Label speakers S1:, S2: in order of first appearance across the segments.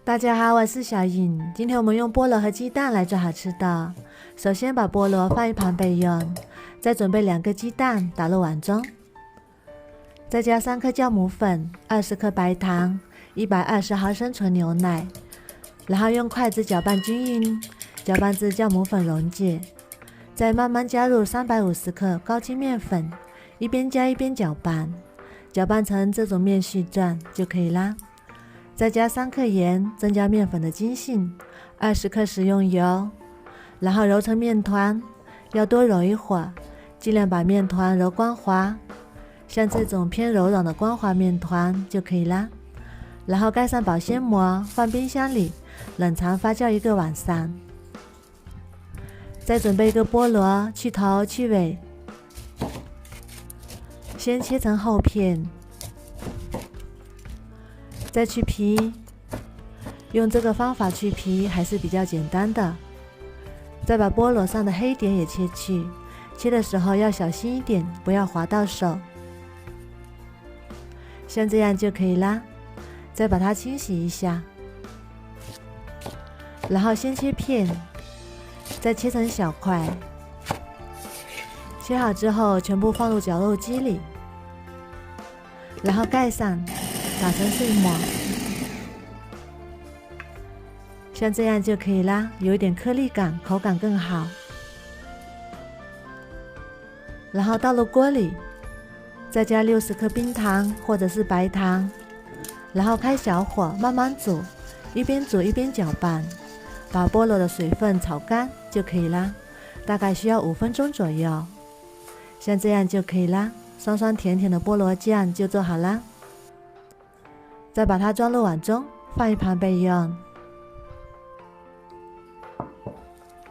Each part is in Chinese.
S1: 大家好，我是小颖。今天我们用菠萝和鸡蛋来做好吃的。首先把菠萝放一旁备用，再准备2个鸡蛋打入碗中，再加3颗酵母粉、20克白糖、120毫升纯牛奶，然后用筷子搅拌均匀，搅拌至酵母粉溶解，再慢慢加入350克高筋面粉，一边加一边搅拌，搅拌成这种面絮状就可以啦。再加3克盐，增加面粉的筋性，20克食用油，然后揉成面团，要多揉一会儿，尽量把面团揉光滑，像这种偏柔软的光滑面团就可以啦。然后盖上保鲜膜，放冰箱里冷藏发酵1个晚上。再准备一个菠萝，去头去尾，先切成厚片，再去皮，用这个方法去皮还是比较简单的。再把菠萝上的黑点也切去，切的时候要小心一点，不要划到手。像这样就可以啦。再把它清洗一下，然后先切片，再切成小块。切好之后全部放入绞肉机里，然后盖上，打成碎末，像这样就可以啦，有一点颗粒感，口感更好。然后倒入锅里，再加60克冰糖或者是白糖，然后开小火慢慢煮，一边煮一边搅拌，把菠萝的水分炒干就可以啦，大概需要5分钟左右。像这样就可以啦，酸酸甜甜的菠萝酱就做好啦。再把它装入碗中，放一旁备用。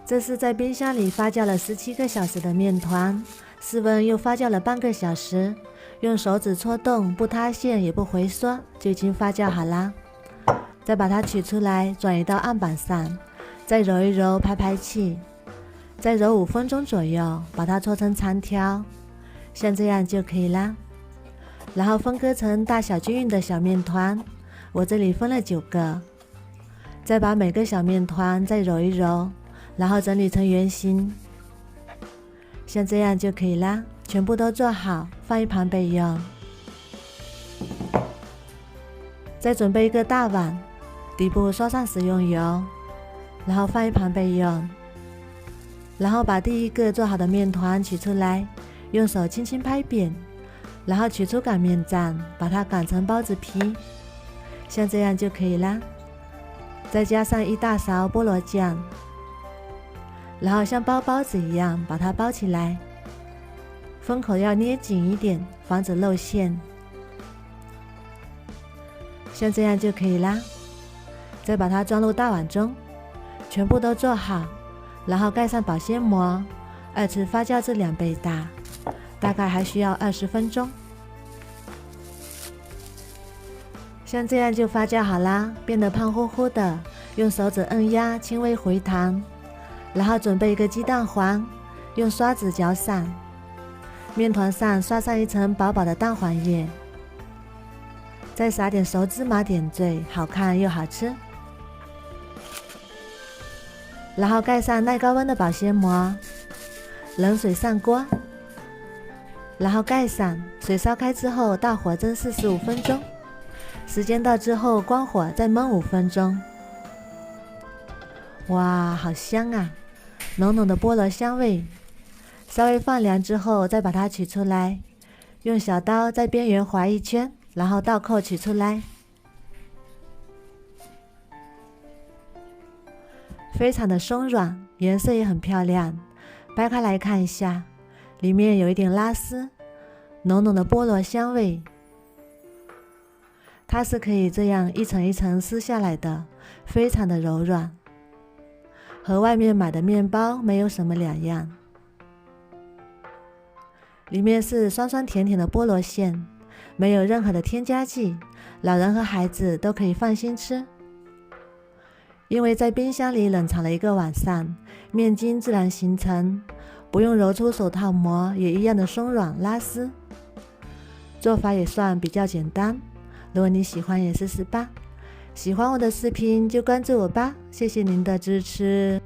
S1: 这是在冰箱里发酵了17个小时的面团，室温又发酵了半个小时，用手指戳动，不塌陷也不回缩，就已经发酵好啦。再把它取出来，转移到案板上，再揉一揉，排排气，再揉5分钟左右，把它搓成长条，像这样就可以啦。然后分割成大小均匀的小面团，我这里分了9个。再把每个小面团再揉一揉，然后整理成圆形，像这样就可以啦。全部都做好，放一旁备用。再准备一个大碗，底部刷上食用油，然后放一旁备用。然后把第1个做好的面团取出来，用手轻轻拍扁，然后取出擀面杖，把它擀成包子皮，像这样就可以啦。再加上1大勺菠萝酱，然后像包包子一样把它包起来，封口要捏紧一点，防止露馅，像这样就可以啦。再把它装入大碗中，全部都做好，然后盖上保鲜膜，2次发酵至2倍大，大概还需要20分钟。像这样就发酵好啦，变得胖乎乎的，用手指按压，轻微回弹。然后准备一个鸡蛋黄，用刷子搅散，面团上刷上一层薄薄的蛋黄液，再撒点熟芝麻点缀，好看又好吃。然后盖上耐高温的保鲜膜，冷水上锅，然后盖上，水烧开之后大火蒸45分钟，时间到之后关火再焖5分钟。哇，好香啊，浓浓的菠萝香味。稍微放凉之后再把它取出来，用小刀在边缘划一圈，然后倒扣取出来，非常的松软，颜色也很漂亮。掰开来看一下，里面有一点拉丝，浓浓的菠萝香味。它是可以这样一层一层撕下来的，非常的柔软，和外面买的面包没有什么两样。里面是酸酸甜甜的菠萝馅，没有任何的添加剂，老人和孩子都可以放心吃。因为在冰箱里冷藏了1个晚上，面筋自然形成，不用揉出手套膜，也一样的松软拉丝。做法也算比较简单，如果你喜欢也试试吧。喜欢我的视频就关注我吧，谢谢您的支持。